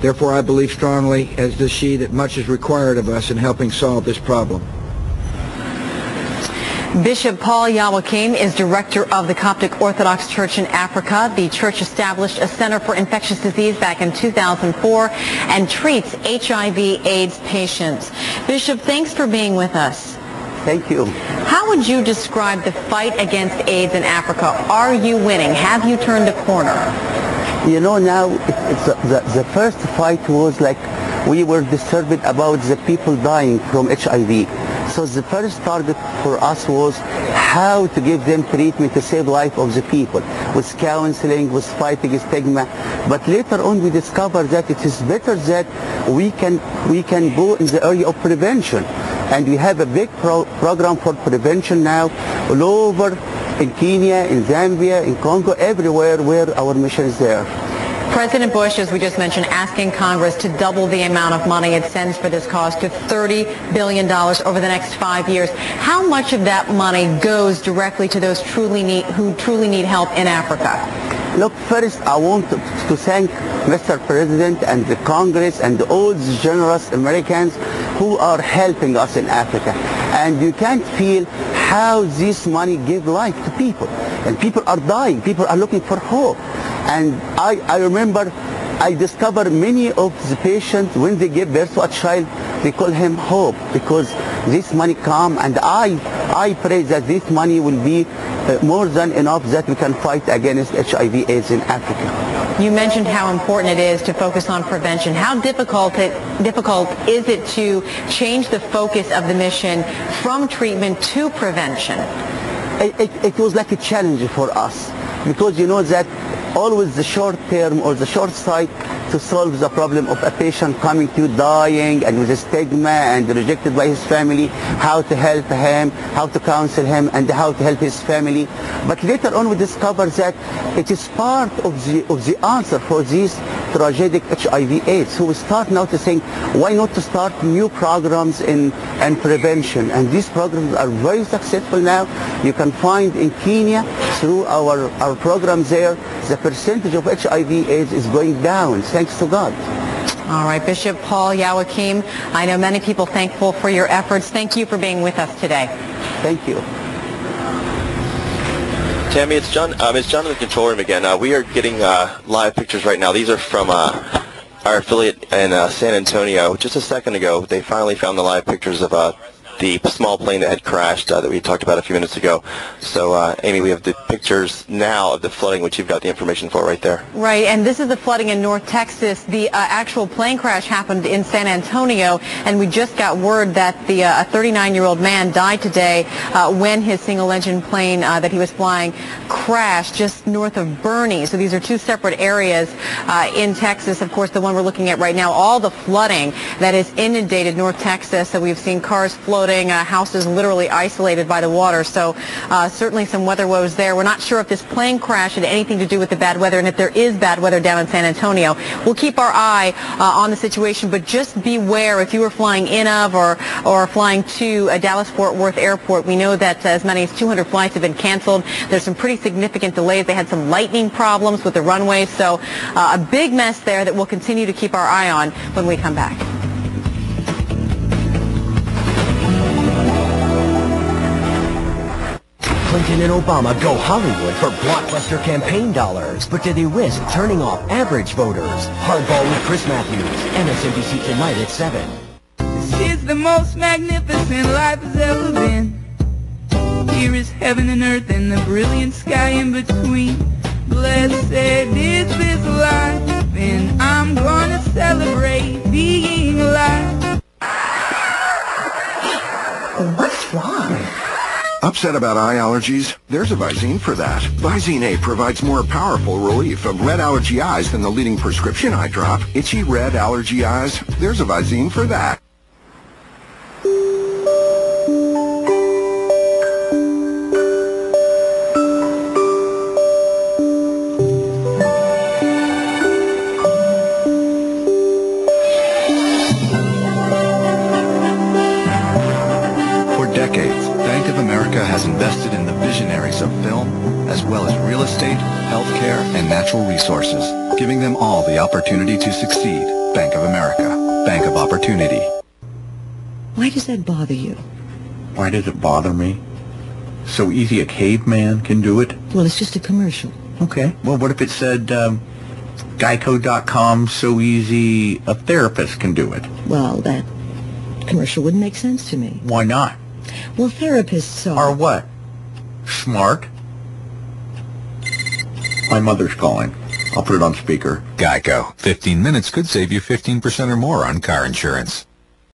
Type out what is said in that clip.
Therefore, I believe strongly, as does she, that much is required of us in helping solve this problem. Bishop Paul-5 is director of the Coptic Orthodox Church in Africa. The church established a Center for Infectious Disease back in 2004 and treats HIV/AIDS patients. Bishop, thanks for being with us. Thank you. How would you describe the fight against AIDS in Africa? Are you winning? Have you turned a corner? You know, now the first fight was like we were disturbed about the people dying from HIV. So the first target for us was how to give them treatment to save the life of the people, with counseling, with fighting stigma. But later on we discovered that it is better that we can go in the area of prevention. And we have a big program for prevention now all over in Kenya, in Zambia, in Congo, everywhere where our mission is there. President Bush, as we just mentioned, asking Congress to double the amount of money it sends for this cause to $30 billion over the next 5 years. How much of that money goes directly to those who truly need help in Africa? Look, first I want to thank Mr. President and the Congress and all the generous Americans who are helping us in Africa. And you can't feel how this money gives life to people. And people are dying. People are looking for hope. And I remember I discovered many of the patients, when they give birth to a child, they call him hope, because this money come, and I pray that this money will be more than enough that we can fight against HIV/AIDS in Africa. You mentioned how important it is to focus on prevention. How difficult is it to change the focus of the mission from treatment to prevention? It was like a challenge for us, because you know that always the short term or the short sight to solve the problem of a patient coming to dying and with a stigma and rejected by his family, how to help him, how to counsel him, and how to help his family. But later on we discovered that it is part of the answer for this tragic HIV/AIDS. So we start now to think, why not to start new programs in prevention? And these programs are very successful now. You can find in Kenya, through our programs there, the percentage of HIV/AIDS is going down, thanks to God. All right, Bishop Paul-5, I know many people thankful for your efforts. Thank you for being with us today. Thank you. Tammy, it's John. It's John in the control room again. We are getting live pictures right now. These are from our affiliate in San Antonio. Just a second ago, they finally found the live pictures of the small plane that had crashed that we talked about a few minutes ago. So, Amy, we have the pictures now of the flooding, which you've got the information for right there. Right, and this is the flooding in North Texas. The actual plane crash happened in San Antonio, and we just got word that a 39-year-old man died today when his single-engine plane that he was flying crashed just north of Bernie. So these are two separate areas in Texas. Of course, the one we're looking at right now, all the flooding that has inundated North Texas. So we've seen cars floating, houses literally isolated by the water. So certainly some weather woes there. We're not sure if this plane crash had anything to do with the bad weather, and if there is bad weather down in San Antonio. We'll keep our eye on the situation, but just beware if you were flying in of or flying to Dallas-Fort Worth Airport. We know that as many as 200 flights have been canceled. There's some pretty significant delays. They had some lightning problems with the runways, so a big mess there that we'll continue to keep our eye on when we come back. Clinton and Obama go Hollywood for blockbuster campaign dollars, but do they risk turning off average voters? Hardball with Chris Matthews, MSNBC tonight at 7. This is the most magnificent life has ever been. Here is heaven and earth and the brilliant sky in between. Blessed is this life, and I'm gonna celebrate being alive. What's wrong? Upset about eye allergies? There's a Visine for that. Visine A provides more powerful relief of red allergy eyes than the leading prescription eye drop. Itchy red allergy eyes? There's a Visine for that. Has invested in the visionaries of film, as well as real estate, healthcare, and natural resources, giving them all the opportunity to succeed. Bank of America. Bank of Opportunity. Why does that bother you? Why does it bother me? So easy a caveman can do it? Well, it's just a commercial. Okay. Well, what if it said, Geico.com, so easy a therapist can do it? Well, that commercial wouldn't make sense to me. Why not? Well, therapists Are what? Smart? My mother's calling. I'll put it on speaker. Geico. 15 minutes could save you 15% or more on car insurance.